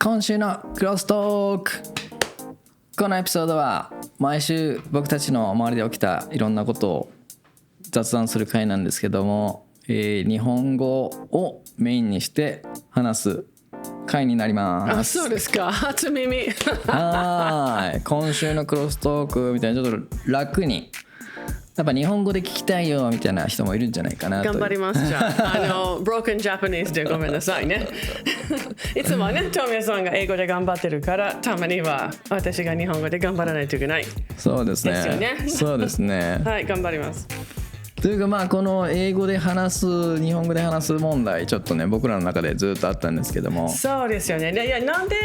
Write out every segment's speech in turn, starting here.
今週のクロストーク。このエピソードは毎週僕たちの周りで起きたいろんなことを雑談する回なんですけども、日本語をメインにして話す回になります。あ、そうですか。初耳。はい。今週のクロストークみたいなちょっと楽に。やっぱ日本語で聞きたいよみたいな人もいるんじゃないかなと。頑張ります。じゃあ、Broken Japanese でごめんなさいね。いつもね、トミヤさんが英語で頑張ってるから、たまには私が日本語で頑張らないといけない。そうですね。ですよね。そうですね。はい、頑張ります。というかまあこの英語で話す日本語で話す問題ちょっとね僕らの中でずっとあったんですけども。そうですよね。いや、なんで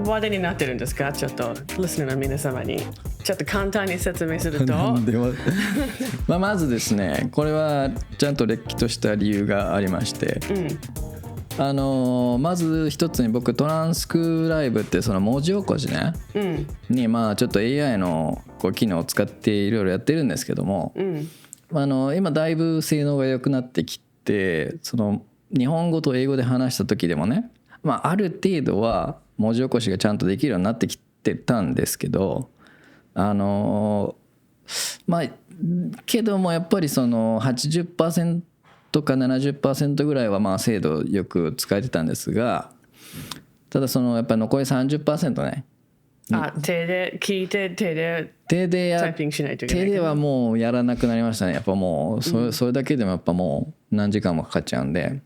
話題になってるんですか？ちょっとリスナーの皆様にちょっと簡単に説明するとまずですね、これはちゃんとれっきとした理由がありまして、まず一つに僕トランスクライブってその文字起こしね、にまあちょっと AI のこう機能を使っていろいろやってるんですけども、今だいぶ性能が良くなってきて、その日本語と英語で話した時でもね、ある程度は文字起こしがちゃんとできるようになってきてたんですけど、けどもやっぱりその 80% か 70% ぐらいはまあ精度よく使えてたんですが、ただそのやっぱり残り 30% ね、手で聞いて手でタイピングしないといけない。手ではもうやらなくなりましたね。やっぱもうそれだけでもやっぱもう何時間もかかっちゃうんで、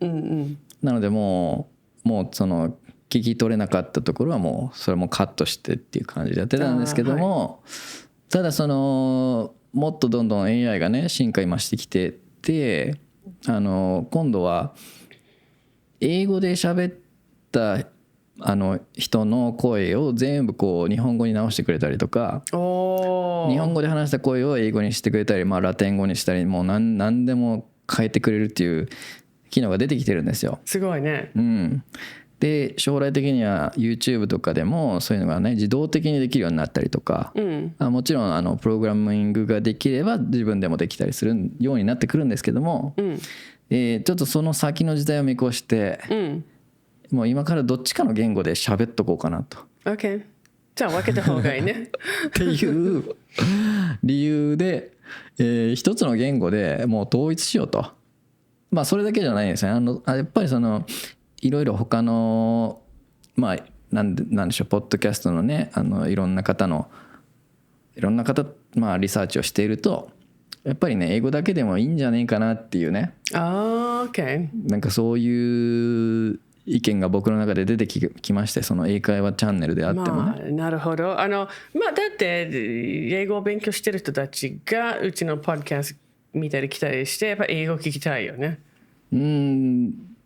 なのでもうその聞き取れなかったところはもうそれもカットしてっていう感じでやってたんですけども、ただそのもっとどんどん AI がね進化今してきてて、今度は英語で喋った人の声を全部こう日本語に直してくれたりとか、日本語で話した声を英語にしてくれたり、ラテン語にしたり、もう何でも変えてくれるっていう機能が出てきてるんですよ。すごいね。で将来的には YouTube とかでもそういうのがね自動的にできるようになったりとか、もちろんプログラミングができれば自分でもできたりするようになってくるんですけども、ちょっとその先の時代を見越して、もう今からどっちかの言語で喋っとこうかなと。OK。じゃあ分けた方がいいね。っていう理由で、一つの言語でもう統一しようと。それだけじゃないんですね。やっぱりそのいろいろ他のなんでしょう、ポッドキャストのねいろんな方リサーチをしていると、やっぱりね英語だけでもいいんじゃねえかなっていうね。OK。なんかそういう意見が僕の中で出てきまして、その英会話チャンネルであってもね。なるほど。だって英語を勉強してる人たちがうちのポッドキャスト見たり来たりしてやっぱ英語聞きたいよね。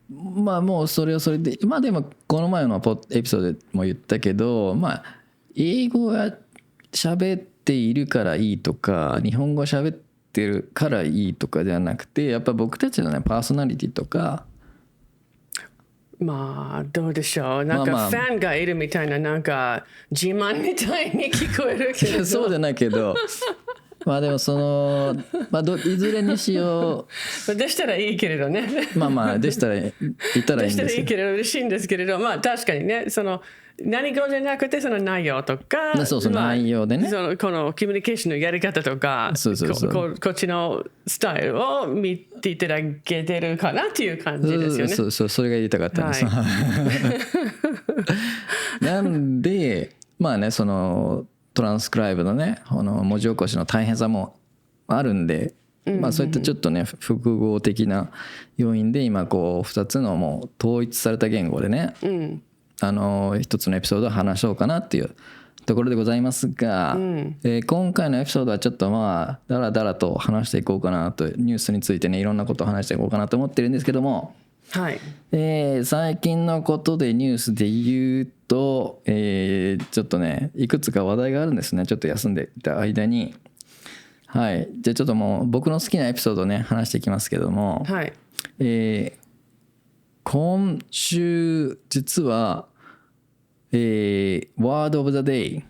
もうそれででもこの前のエピソードでも言ったけど、英語が喋っているからいいとか日本語喋ってるからいいとかではなくて、やっぱ僕たちのねパーソナリティとか、どうでしょう、なんかファンがいるみたいな、なんか自慢みたいに聞こえるけどそうじゃないけどでもそのいずれにしようでしたらいいけれどねでしたらいたらいいんですよ。でしたらいいけれど嬉しいんですけれど、確かにね、その何語じゃなくてその内容とか、内容でね、このコミュニケーションのやり方とか、こっちのスタイルを見ていただけてるかなっていう感じですよね。それが言いたかったんです、なんでそのトランスクライブのね文字起こしの大変さもあるんで、そういったちょっとね複合的な要因で今こう2つのもう統一された言語でね、一つのエピソードを話そうかなっていうところでございますが、今回のエピソードはちょっとだらだらと話していこうかなと、ニュースについてねいろんなことを話していこうかなと思ってるんですけども、最近のことでニュースで言うと、ちょっとねいくつか話題があるんですね。ちょっと休んでいた間に、じゃあちょっともう僕の好きなエピソードをね話していきますけども、今週実は、Word of the Day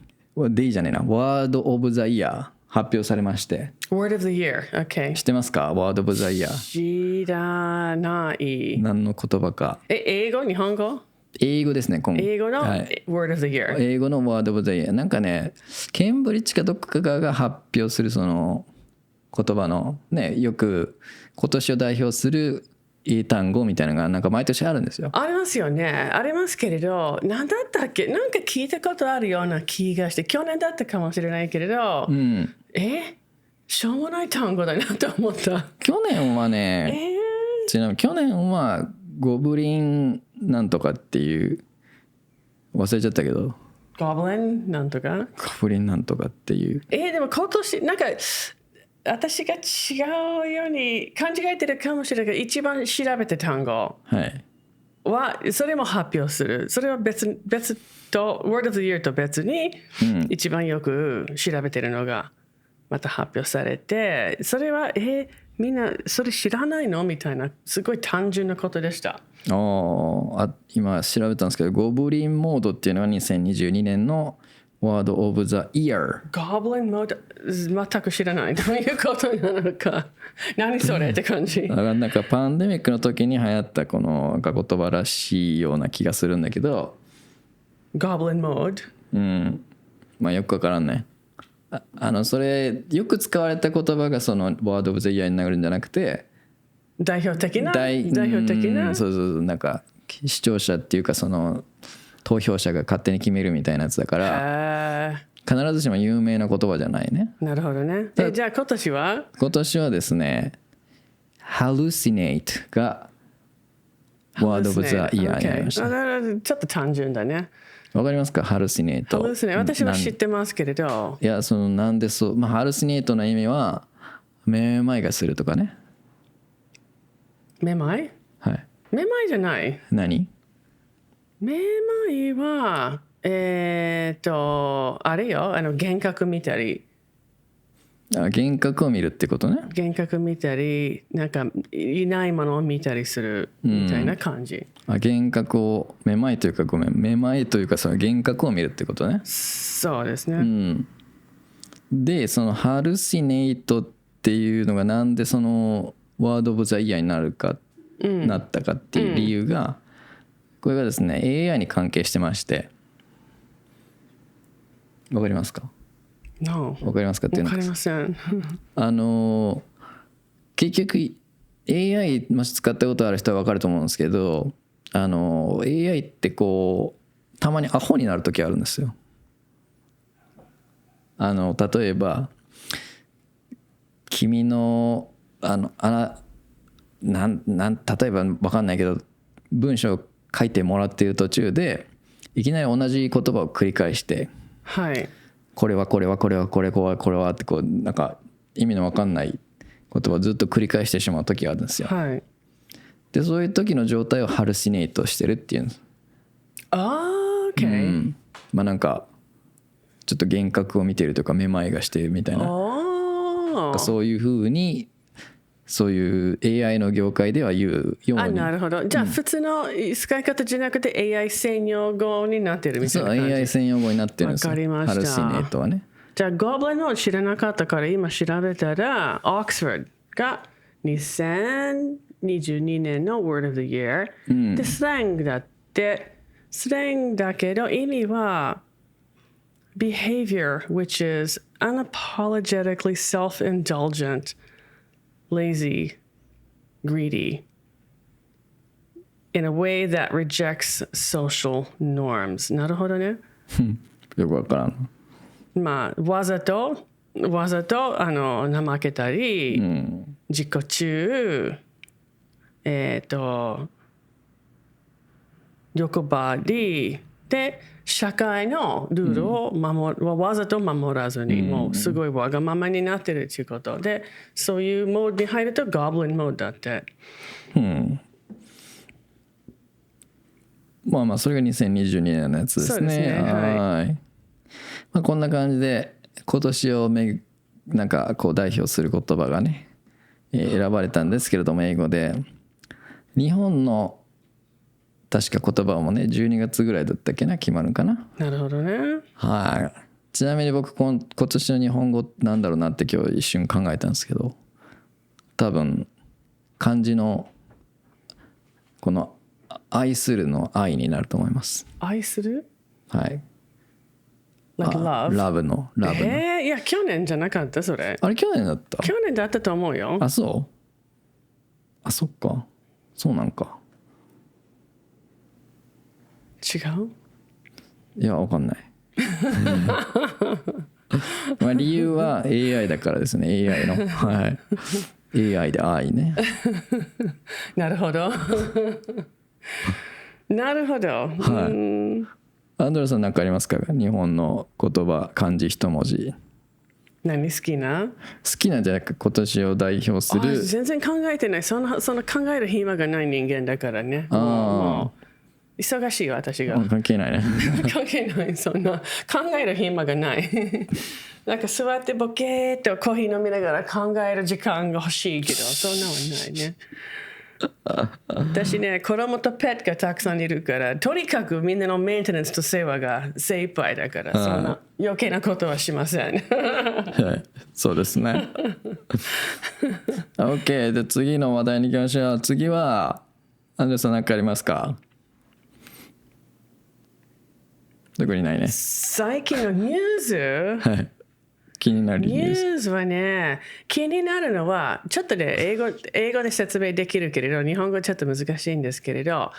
じゃねえな、Word of the Year 発表されまして。Word of the Year。 OK。 知ってますか？ Word of the Year。 知らない。何の言葉か。英語？日本語？英語ですね。英語のはい、 Word of the Year。英語のワードオブザイヤー。なんかね、ケンブリッジかどっかが発表するその言葉のね、よく今年を代表する英単語みたいなのがなんか毎年あるんですよ。ありますよね。ありますけれど、何だったっけ、なんか聞いたことあるような気がして、去年だったかもしれないけれど、しょうもない単語だなと思った。去年はね、ちなみに去年はゴブリンなんとかっていう忘れちゃったけど、ゴブリンなんとか。ゴブリンなんとかっていう。でも今年なんか私が違うように勘違えてるかもしれないけど、一番調べた単語はい。はそれも発表する。それは別と Word of the Year と別に一番よく調べてるのがまた発表されて、それはみんなそれ知らないのみたいな、すごい単純なことでした。今調べたんですけど、ゴブリンモードっていうのが2022年のワードオブザイヤー。ゴブリンモード全く知らない。どういうことなのか。何それって感じ。なんかパンデミックの時に流行ったこのなんか言葉らしいような気がするんだけど。ゴブリンモード。まあよくわからんね。それよく使われた言葉がそのワードオブザイヤーになるんじゃなくて、代表的なそうなんか視聴者っていうかその投票者が勝手に決めるみたいなやつだから必ずしも有名な言葉じゃないね。なるほどね。じゃあ今年はですね、hallucinate がワードオブザイヤーになりました。ちょっと単純だね。わかりますか？ハルシネート。私は知ってますけれど。いや、なんでそう、ハルシネートの意味はめまいがするとかね。めまい？はい。めまいじゃない。何？めまいはあれよ、幻覚見たり。幻覚を見るってことね。幻覚見たり、なんかいないものを見たりするみたいな感じ。幻覚を、めまいというかめまいというかその幻覚を見るってことね。そうですね。で、そのハルシネートっていうのがなんでそのワードオブザイヤーになったかっていう理由が、これがですね AI に関係してまして、わかりますか？わかりますかっていうの。わかりません。結局 AI もし使ったことある人はわかると思うんですけど、AI ってこうたまにアホになる時あるんですよ。例えば君の例えば分かんないけど文章を書いてもらっている途中でいきなり同じ言葉を繰り返して、はい、これはってこうなんか意味の分かんない言葉をずっと繰り返してしまう時があるんですよ。はい、でそういう時の状態をハルシネートしてるっていうんです。OK。まあなんかちょっと幻覚を見てるとかめまいがしてるみたいな、そういうふうにそういう AI の業界では言うように。なるほど。じゃあ普通の使い方じゃなくて AI 専用語になってるみたいな感じ。そう AI 専用語になってるんですよ。わかりました。ハルシネートはね。じゃあゴブリンの知らなかったから今調べたらオックスフォードが2022年の Word of the Year、でスラングだってスラングだけど意味はbehavior which is unapologetically self-indulgent, lazy, greedy in a way that rejects social norms. なるほどね。よくわからん。まあわざと怠けたり、自己中欲張りで社会のルールをわざと守らずに、もうすごいわがままになってるっていうことで、そういうモードに入るとゴブリンモードだって。まあそれが2022年のやつですね。そうですね。はい。まあ、こんな感じで今年をなんかこう代表する言葉がね、選ばれたんですけれども、英語で日本の確か言葉もね12月ぐらいだったっけな、決まるかな。なるほどね。はい。ちなみに僕今年の日本語なんだろうなって今日一瞬考えたんですけど、多分漢字のこの愛するの愛になると思います。愛するはい。 like love ラブのいや去年じゃなかったそれ。あれ去年だった？去年だったと思うよ。あ、そう？あ、そっか。そうなんか。違う？いや、わかんない。まあ理由は AI だからですね。 AI の、はい、AI で愛ね。なるほど。なるほど。はい。アンドレさん何かありますか？日本の言葉、漢字一文字。何好きな？好きなんじゃなく今年を代表する。全然考えてない。その考える暇がない人間だからね。もう忙しい私が。関係ないね。関係ない。そんな考える暇がない。なんか座ってボケーっとコーヒー飲みながら考える時間が欲しいけど、そんなのないね。私ね、子供とペットがたくさんいるから、とにかくみんなのメンテナンスと世話が精一杯だから、そんな余計なことはしません。はい、そうですね。OK、で次の話題に行きましょう。次はアンドレさん何かありますか？特にないね。最近のニュース、はい、気になるニュースはね、気になるのは、ちょっとね、英語で説明できるけれど、日本語ちょっと難しいんですけれど、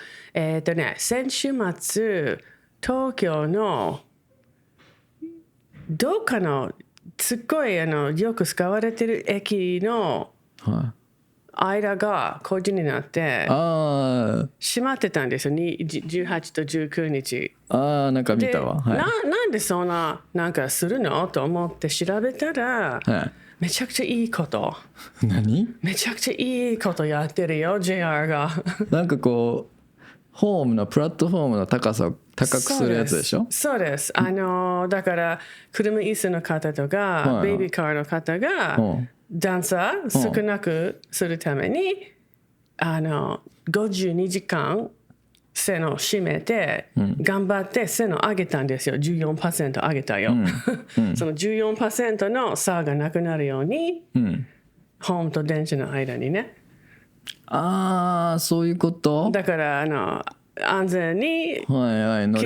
先週末、東京のどっかのすっごいよく使われてる駅の間が工事になって閉まってたんですよ、18と19日。なんか見たわ。はい、なんでそんななんかするのと思って調べたら、はい、めちゃくちゃいいこと。何？めちゃくちゃいいことやってるよ JR が。なんかこうホームのプラットフォームの高さを高くするやつでしょ？そうです。だから車椅子の方とか、ベイビーカーの方が段差少なくするために52時間背の締めて、頑張って背の上げたんですよ。14% 上げたよ。その 14% の差がなくなるように、ホームと電車の間にね。そういうこと。だから安全にき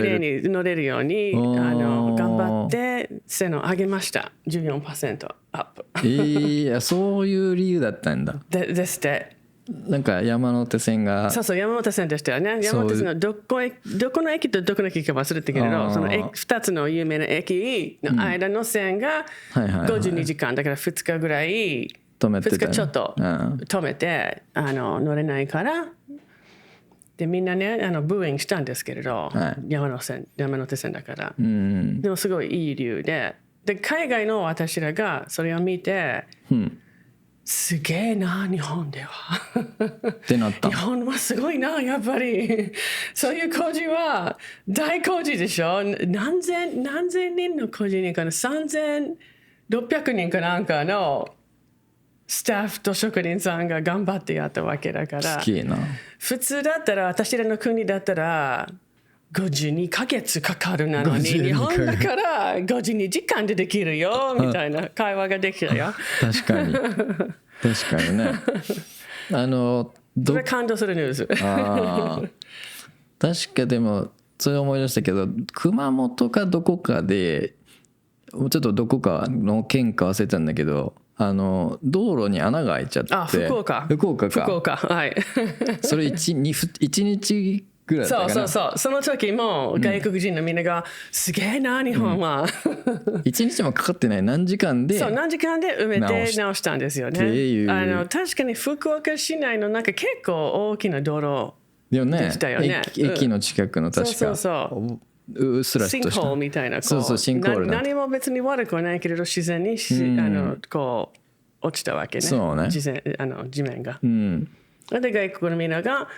れいに乗れるように頑張って背の上げました。 14% アップ。いや、そういう理由だったんだ。ですって。なんか山手線がそう山手線でしたよね。山手線のどこの駅とどこの駅か忘れたけれど、その2つの有名な駅の間の線が52時間だから2日ぐらい止めてた、2日ちょっと止めて乗れないからでみんなねブーイングしたんですけれど、山手線だから、でもすごいいい理由で海外の私らがそれを見て、すげえな日本ではってなった。日本はすごいなやっぱりそういう工事は大工事でしょ。何千人の工事人かな、3600人かなんかのスタッフと職人さんが頑張ってやったわけだから。好きな。普通だったら私らの国だったら52ヶ月かかるなのに日本だから52時間でできるよみたいな会話ができるよ。確かにね。それ感動するニュース。確かでもそれ思い出したけど、熊本かどこかでちょっとどこかの県か忘れたんだけど、道路に穴が開いちゃって。福岡はいそれ1日ぐらいだったかな。そうその時も外国人のみんなが、すげえな日本は、1日もかかってない、何時間で埋めて直したんですよね。確かに福岡市内のなんか結構大きな道路でしたよね。駅の近くの確かうっすらとしたシンホールみたいな、シンホール何も別に悪くはないけれど自然にこう落ちたわけね。そうね、地面が。で外国のみんなが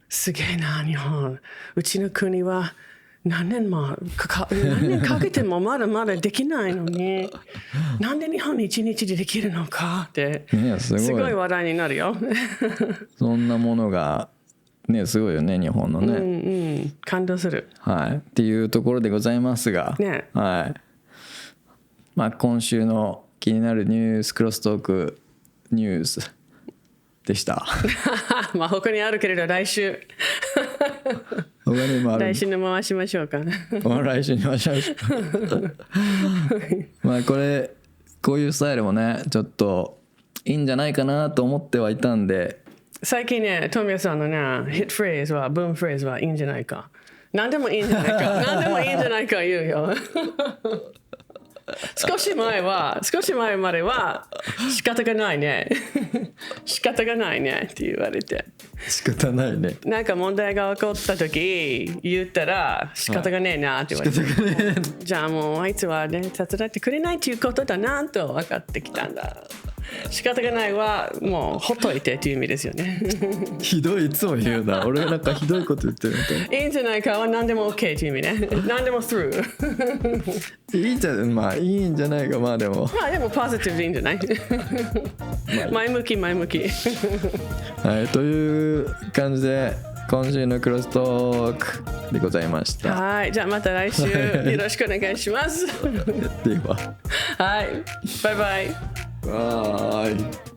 すげえな日本、うちの国は何年かけてもまだまだできないのになんで日本に1日でできるのかって、すごい話題になるよ。そんなものがね、すごいよね日本のね。感動する。はい、っていうところでございますが、はい、まあ今週の気になるニュースクロストークニュースでした。まあ他にあるけれど来週他にもある。来週に回しましょうか。来週に回しましょう。まあこういうスタイルもねちょっといいんじゃないかなと思ってはいたんで、最近ねトミヤさんのねヒットフレーズはブームフレーズはいいんじゃないか、何でもいいんじゃないか何でもいいんじゃないか言うよ。少し前までは仕方がないね仕方がないねって言われて、仕方ないね、なんか問題が起こった時言ったら仕方がねえなって言われて、じゃあもうあいつはね手伝ってくれないっていうことだなと分かってきたんだ。仕方がないはもうほっといてっていう意味ですよね。ひどい、いつも言うな。俺なんかひどいこと言ってるみたい。いいんじゃないかは何でも OK っていう意味ね。何でも through いいじゃん、まあいいんじゃないか。まあでもまあでもポジティブでいいんじゃない。前向き前向き。はい、という感じで今週のクロストークでございました。はい、じゃあまた来週よろしくお願いします。では、はい、バイバイ。バイ。